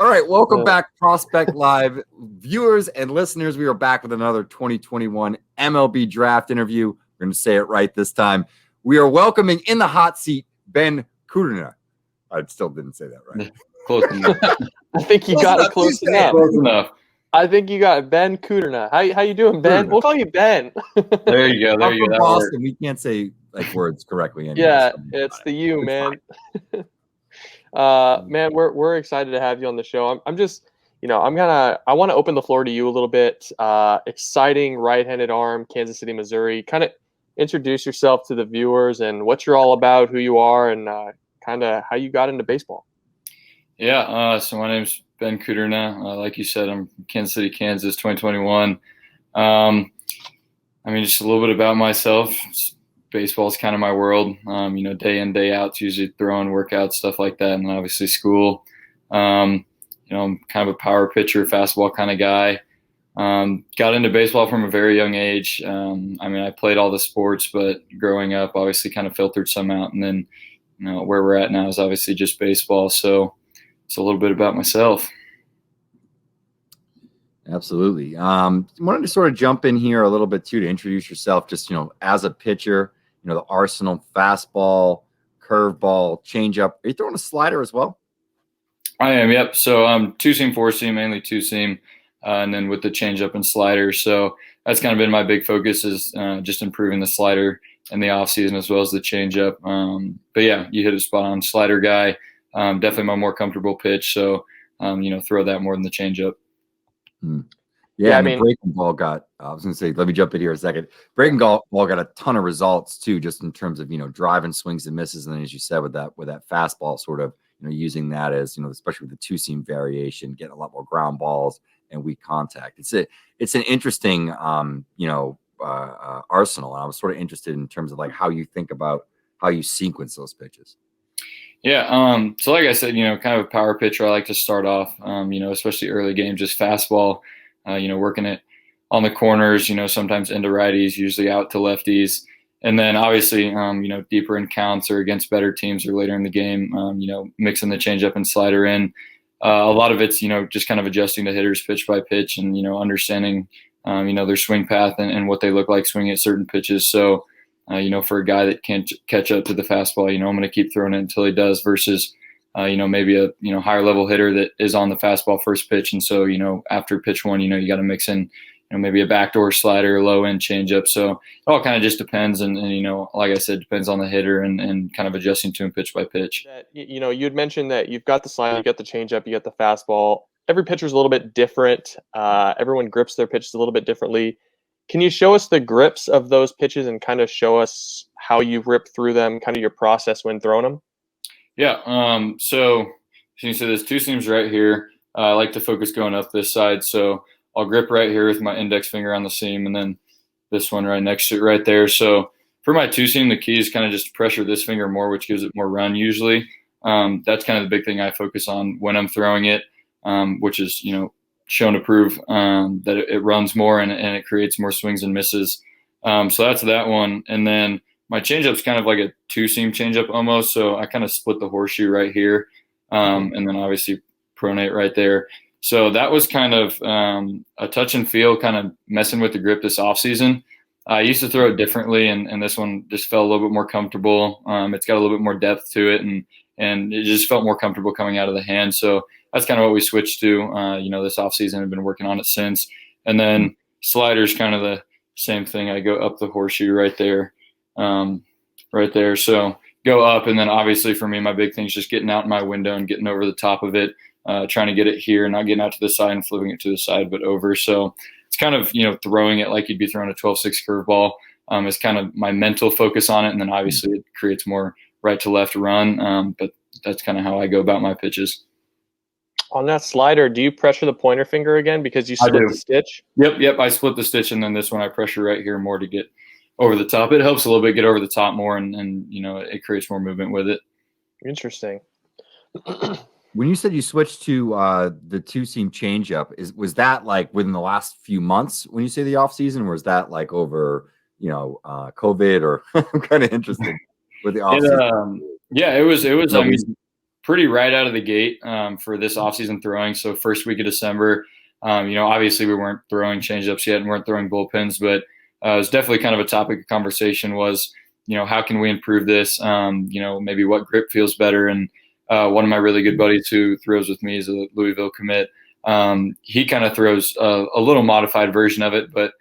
All right, welcome back, Prospect Live viewers and listeners. We are back with another 2021 MLB draft interview. We're going to say it right this time. We are welcoming in the hot seat Ben Kudrna. I still didn't say that right. Close enough. I think you got it close enough. Close enough. I think you got it. Ben Kudrna. How you doing, Ben? We'll call you Ben. There you go. There you go. Boston, we can't say like words correctly anymore. Yeah, it's the you, man. Man, we're excited to have you on the show. I'm just, I want to open the floor to you a little bit. Exciting right-handed arm, Kansas City, Missouri. Kind of introduce yourself to the viewers and what you're all about, who you are, and kind of how you got into baseball. Yeah. So my name's Ben Kudrna. Like you said, I'm from Kansas City, Kansas, 2021. Just a little bit about myself. Baseball is kind of my world. Day in, day out, it's usually throwing, workouts, stuff like that, and obviously school. I'm kind of a power pitcher, fastball kind of guy. Got into baseball from a very young age. I played all the sports, but growing up, obviously kind of filtered some out. And then, where we're at now is obviously just baseball. So it's a little bit about myself. Absolutely. Wanted to sort of jump in here a little bit too to introduce yourself. Just as a pitcher, the arsenal: fastball, curveball, changeup. Are you throwing a slider as well? I am. Yep. So two-seam, four-seam, mainly two-seam, and then with the changeup and slider. So that's kind of been my big focus is just improving the slider in the off season as well as the changeup. But yeah, you hit a spot on. Slider guy. Definitely my more comfortable pitch. So throw that more than the changeup. Yeah, the breaking ball got. I was going to say, let me jump in here a second. Breaking ball got a ton of results too, just in terms of driving swings and misses, and then as you said with that fastball, sort of using that as especially with the two seam variation, getting a lot more ground balls and weak contact. It's an interesting arsenal, and I was sort of interested in terms of like how you think about how you sequence those pitches. Yeah. So like I said, kind of a power pitcher. I like to start off, especially early game, just fastball, working it on the corners, sometimes into righties, usually out to lefties. And then obviously, deeper in counts or against better teams or later in the game, mixing the changeup and slider in. A lot of it's, just kind of adjusting the hitters pitch by pitch and, understanding, their swing path and what they look like swinging at certain pitches. So, for a guy that can't catch up to the fastball, I'm going to keep throwing it until he does versus, maybe a higher level hitter that is on the fastball first pitch. And so, after pitch one, you got to mix in, maybe a backdoor slider, low end changeup. So it all kind of just depends. And like I said, depends on the hitter and kind of adjusting to him pitch by pitch. You'd mentioned that you've got the slider, you got the changeup, you got the fastball. Every pitcher's a little bit different. Everyone grips their pitches a little bit differently. Can you show us the grips of those pitches and kind of show us how you rip through them, kind of your process when throwing them? Yeah. So you see there's two seams right here. I like to focus going up this side. So I'll grip right here with my index finger on the seam and then this one right next to it right there. So for my two seam, the key is kind of just to pressure this finger more, which gives it more run usually. That's kind of the big thing I focus on when I'm throwing it, which is, shown to prove that it runs more and it creates more swings and misses. So that's that one. And then my changeup's kind of like a two-seam changeup almost. So I kind of split the horseshoe right here, and then obviously pronate right there. So that was kind of a touch and feel, kind of messing with the grip this offseason. I used to throw it differently, and this one just felt a little bit more comfortable. It's got a little bit more depth to it, and it just felt more comfortable coming out of the hand. So that's kind of what we switched to, this offseason. I've been working on it since. And then slider's kind of the same thing. I go up the horseshoe right there. So go up, and then obviously for me, my big thing is just getting out in my window and getting over the top of it, trying to get it here, not getting out to the side and flipping it to the side, but over. So it's kind of, throwing it like you'd be throwing a 12-6 curveball is kind of my mental focus on it. And then obviously it creates more right to left run. But that's kind of how I go about my pitches. On that slider, do you pressure the pointer finger again because you split the stitch? Yep. I split the stitch, and then this one I pressure right here more to get over the top. It helps a little bit get over the top more, and it creates more movement with it. Interesting. When you said you switched to the two-seam changeup, was that like within the last few months when you say the off season, or was that like over COVID? Or I'm kind of interested with the off season. Yeah, it was. pretty right out of the gate for this offseason throwing. So first week of December, obviously we weren't throwing changeups yet and weren't throwing bullpens, but it was definitely kind of a topic of conversation was, how can we improve this? Maybe what grip feels better. And one of my really good buddies who throws with me is a Louisville commit. He kind of throws a little modified version of it, but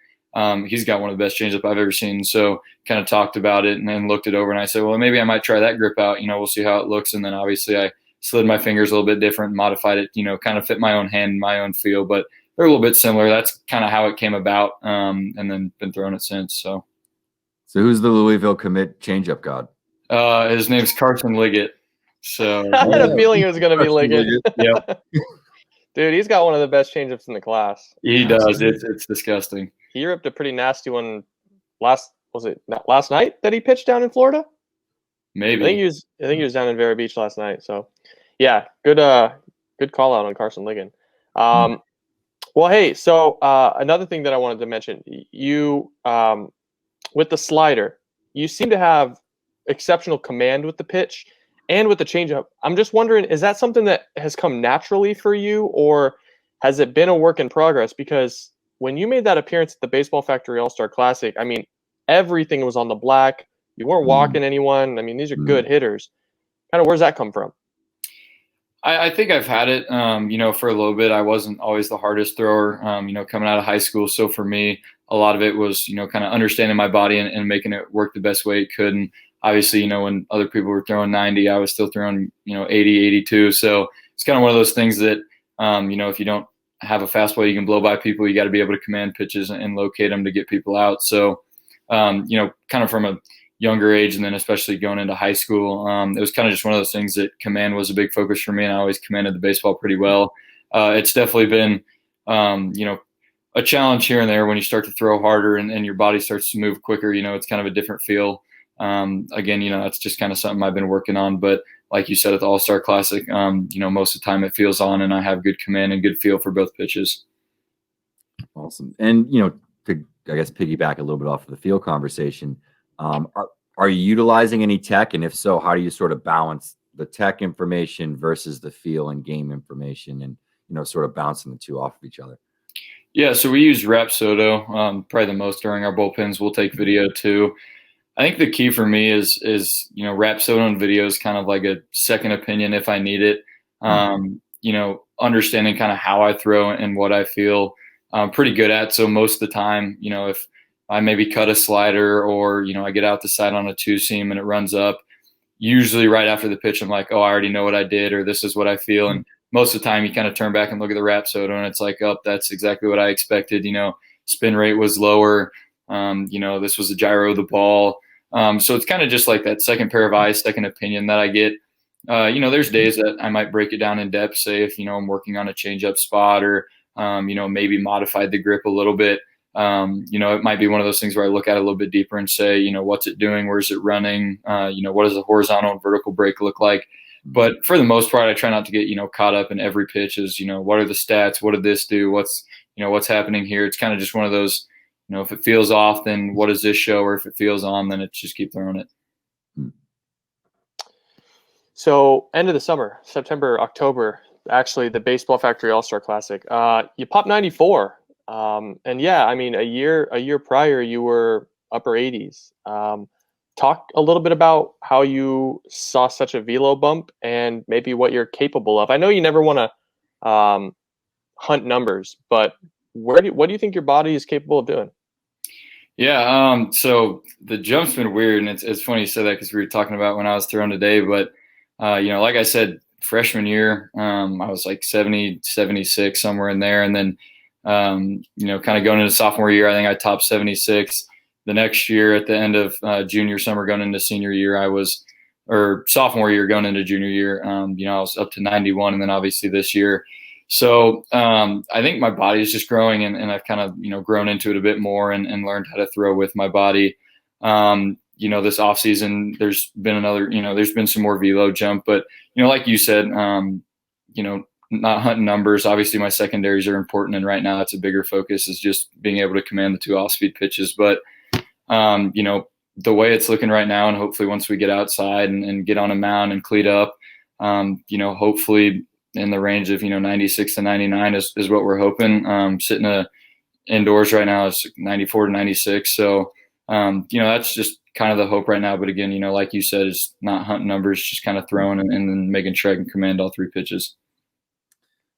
he's got one of the best changeup I've ever seen. So kind of talked about it and then looked it over and I said, well, maybe I might try that grip out. We'll see how it looks. And then obviously I slid my fingers a little bit different, modified it, kind of fit my own hand, my own feel, but they're a little bit similar. That's kind of how it came about. And then been throwing it since. So who's the Louisville commit changeup god? His name's Carson Liggett. So I had a feeling it was going to be Liggett. Yep. Dude, he's got one of the best changeups in the class. He does. It's disgusting. He ripped a pretty nasty one last night that he pitched down in Florida? Maybe. I think he was down in Vero Beach last night. So, yeah, good call out on Carson Liggett. Well, hey, so another thing that I wanted to mention, you with the slider, you seem to have exceptional command with the pitch and with the changeup. I'm just wondering, is that something that has come naturally for you, or has it been a work in progress? Because when you made that appearance at the Baseball Factory All-Star Classic, I mean, everything was on the black. You weren't walking anyone. I mean, these are good hitters. Kind of, where's that come from? I think I've had it, for a little bit. I wasn't always the hardest thrower, coming out of high school. So for me, a lot of it was, kind of understanding my body and making it work the best way it could. And obviously, when other people were throwing 90, I was still throwing, 80, 82. So it's kind of one of those things that, if you don't have a fastball you can blow by people, you got to be able to command pitches and locate them to get people out. So, kind of from a younger age and then especially going into high school, it was kind of just one of those things that command was a big focus for me, and I always commanded the baseball pretty well. It's definitely been, a challenge here and there when you start to throw harder and your body starts to move quicker. It's kind of a different feel. Again, it's just kind of something I've been working on. But like you said at the All-Star Classic, most of the time it feels on and I have good command and good feel for both pitches. Awesome. And, to, I guess, piggyback a little bit off of the field conversation, are you utilizing any tech? And if so, how do you sort of balance the tech information versus the feel and game information and, sort of bouncing the two off of each other? Yeah, so we use Rapsodo probably the most during our bullpens. We'll take video too. I think the key for me is Rapsodo and video is kind of like a second opinion if I need it. Understanding kind of how I throw and what I feel I'm pretty good at. So most of the time, if I maybe cut a slider or, I get out the side on a two seam and it runs up, usually right after the pitch, I'm like, oh, I already know what I did, or this is what I feel. And most of the time you kind of turn back and look at the Rapsodo and it's like, oh, that's exactly what I expected. Spin rate was lower. This was a gyro of the ball. So it's kind of just like that second pair of eyes, second opinion that I get. There's days that I might break it down in depth, say if, I'm working on a changeup spot or, maybe modified the grip a little bit. It might be one of those things where I look at it a little bit deeper and say, what's it doing? Where's it running? What does the horizontal and vertical break look like? But for the most part, I try not to get, caught up in every pitch is, what are the stats? What did this do? What's happening here? It's kind of just one of those, if it feels off, then what does this show? Or if it feels on, then it's just keep throwing it. So end of the summer, September, October, actually the Baseball Factory All-Star Classic, you popped 94. And yeah, I mean, a year prior, you were upper 80s. Talk a little bit about how you saw such a velo bump and maybe what you're capable of. I know you never want to hunt numbers, but what do you think your body is capable of doing? Yeah, so the jump's been weird, and it's funny you said that because we were talking about when I was throwing today. But like I said, freshman year, I was like 70, 76, somewhere in there, and then kind of going into sophomore year, I think I topped 76. The next year, at the end of junior summer, going into senior year, or sophomore year, going into junior year, I was up to 91, and then obviously this year. So I think my body is just growing, and I've kind of grown into it a bit more and learned how to throw with my body. This off season, there's been there's been some more velo jump, but like you said, not hunting numbers. Obviously, my secondaries are important, and right now that's a bigger focus is just being able to command the two off-speed pitches. But the way it's looking right now, and hopefully once we get outside and get on a mound and cleat up, hopefully in the range of 96 to 99 is what we're hoping. Sitting indoors right now is 94 to 96, so that's just kind of the hope right now. But again, like you said, it's not hunting numbers, just kind of throwing and then making sure I can command all 3 pitches.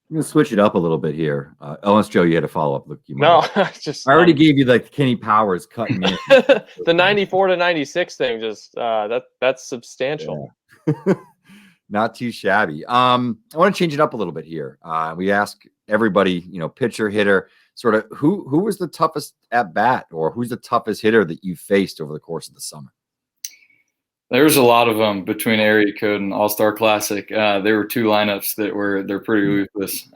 I'm gonna switch it up a little bit here. Unless Joe, you had a follow up. Look, No, I already gave you like Kenny Powers cutting in. The 94 to 96 thing. Just that's substantial. Yeah. Not too shabby. I want to change it up a little bit here. We ask everybody, pitcher, hitter, sort of who was the toughest at bat, or who's the toughest hitter that you faced over the course of the summer? There was a lot of them between Area Code and All-Star Classic. There were 2 lineups they're pretty ruthless.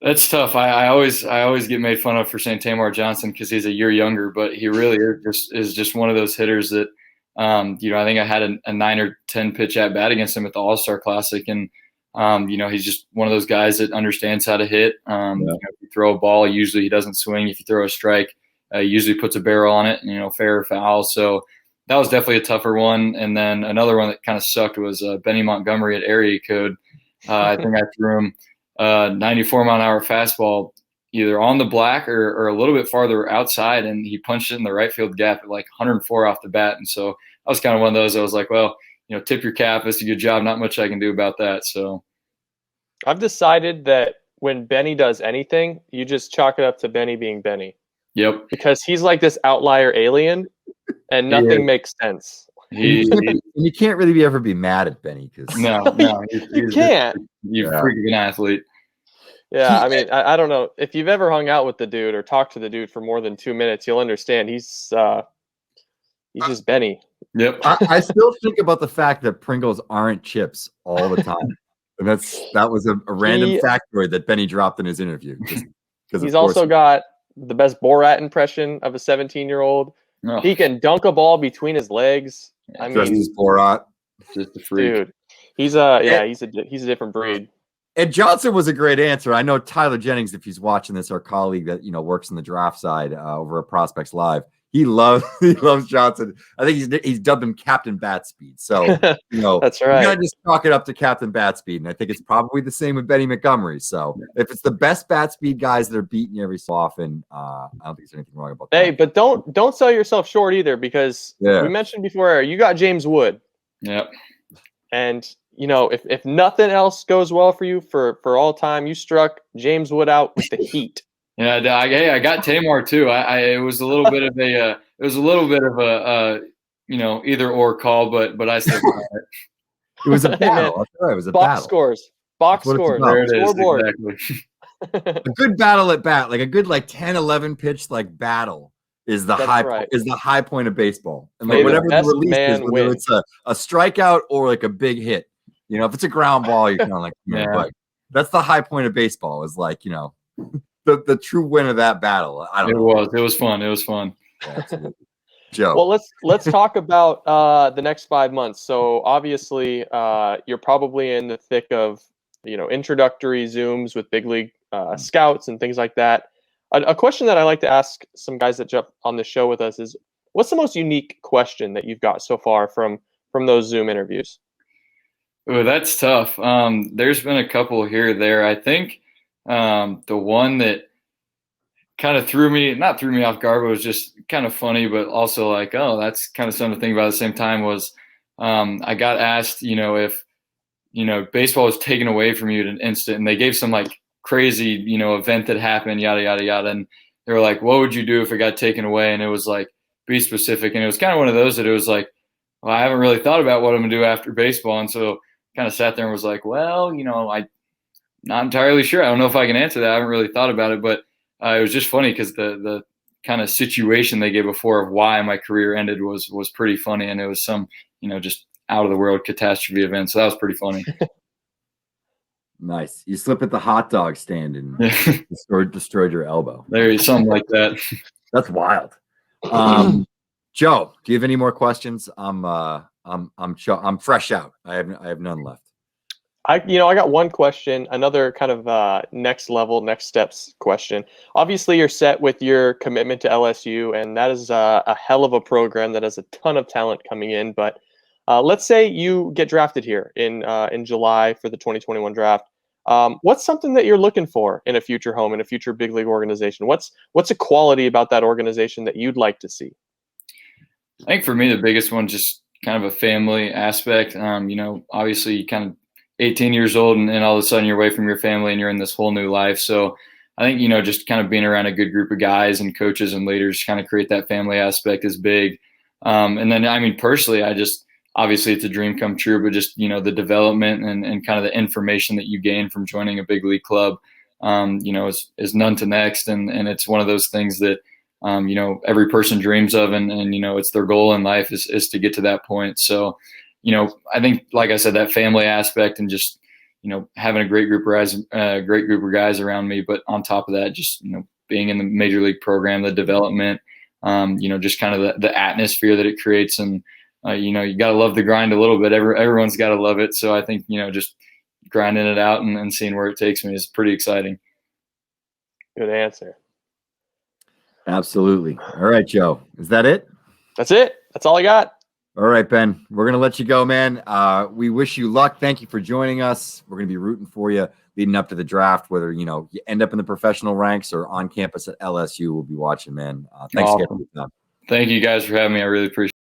That's tough. I always get made fun of for saying Tamar Johnson because he's a year younger, but he really is just one of those hitters that I think I had a 9 or 10 pitch at bat against him at the All-Star Classic, and he's just one of those guys that understands how to hit. If you throw a ball, usually he doesn't swing. If you throw a strike, he usually puts a barrel on it, fair or foul. So that was definitely a tougher one. And then another one that kind of sucked was Benny Montgomery at Area Code. I think I threw him 94-mile-an-hour fastball either on the black or a little bit farther outside, and he punched it in the right field gap at like 104 off the bat. And so I was kind of one of those. I was like, well, tip your cap. It's a good job. Not much I can do about that. So I've decided that when Benny does anything, you just chalk it up to Benny being Benny. Yep. Because he's like this outlier alien, and nothing makes sense. You can't really ever be mad at Benny because no, you can't. You're freaking athlete. Yeah, I mean, I don't know if you've ever hung out with the dude or talked to the dude for more than 2 minutes, you'll understand he's just Benny. Yep. I still think about the fact that Pringles aren't chips all the time, and that was a random factoid that Benny dropped in his interview. He's also got the best Borat impression of a 17-year-old. Oh. He can dunk a ball between his legs. I mean, he's Borat. Just a freak. Dude, he's a different breed. And Johnson was a great answer. I know Tyler Jennings, if he's watching this, our colleague that works in the draft side over at Prospects Live, he loves Johnson. I think he's dubbed him Captain Bat Speed. So that's right. You gotta just chalk it up to Captain Bat Speed, and I think it's probably the same with Benny Montgomery. So if it's the best bat speed guys that are beating you every so often, I don't think there's anything wrong about that. Hey, but don't sell yourself short either, because we mentioned before you got James Wood. Yep. And if nothing else goes well for you for all time, you struck James Wood out with the heat. Yeah, I got Tamar too. It was a little bit of a either or call, but I still got it. It was a battle. It was a battle. Box scores. There it is. Scoreboard. Exactly. A good battle at bat, like a good 10, 11 pitch battle is the high point of baseball. And whatever the release is, whether it's a strikeout or a big hit. If it's a ground ball, you're kind of like, but that's the high point of baseball is the true win of that battle. It was fun. Yeah, Joe. Well, let's talk about the next 5 months. So obviously, you're probably in the thick of introductory Zooms with big league scouts and things like that. A question that I like to ask some guys that jump on the show with us is, what's the most unique question that you've got so far from those Zoom interviews? Oh, that's tough. There's been a couple here or there. I think the one that kind of not threw me off guard, but was just kind of funny, but also that's kind of something to think about at the same time was I got asked, if, baseball was taken away from you at an instant, and they gave some crazy, event that happened, yada, yada, yada. And they were like, what would you do if it got taken away? And it was be specific. And it was kind of one of those that it was well, I haven't really thought about what I'm going to do after baseball. And so kind of sat there and was well, I'm not entirely sure. I don't know if I can answer that. I haven't really thought about it, but it was just funny because the kind of situation they gave before of why my career ended was pretty funny. And it was some, just out of the world catastrophe event. So that was pretty funny. Nice. You slip at the hot dog stand and destroyed your elbow. There is something like that. That's wild. Joe, do you have any more questions? I'm fresh out. I have none left. I got one question, another kind of next level, next steps question. Obviously, you're set with your commitment to LSU, and that is a hell of a program that has a ton of talent coming in. But Let's say you get drafted here in July for the 2021 draft. What's something that you're looking for in a future home, in a future big league organization? What's a quality about that organization that you'd like to see? I think for me, the biggest one, just kind of a family aspect. Obviously you kind of 18 years old and all of a sudden you're away from your family and you're in this whole new life. So I think, just kind of being around a good group of guys and coaches and leaders kind of create that family aspect is big. And then, I mean, personally, obviously it's a dream come true, but just, the development and kind of the information that you gain from joining a big league club, is none to next. And it's one of those things that, every person dreams of and it's their goal in life is to get to that point. So, I think, like I said, that family aspect and just, having a great group of guys around me, but on top of that, just, being in the major league program, the development, just kind of the atmosphere that it creates. And, you got to love the grind a little bit. Everyone's got to love it. So I think, just grinding it out and seeing where it takes me is pretty exciting. Good answer. Absolutely. All right, Joe. Is that it? That's it. That's all I got. All right, Ben. We're going to let you go, man. We wish you luck. Thank you for joining us. We're going to be rooting for you leading up to the draft, whether, you end up in the professional ranks or on campus at LSU. We'll be watching, man. Thanks again for your time. Thank you guys for having me. I really appreciate it.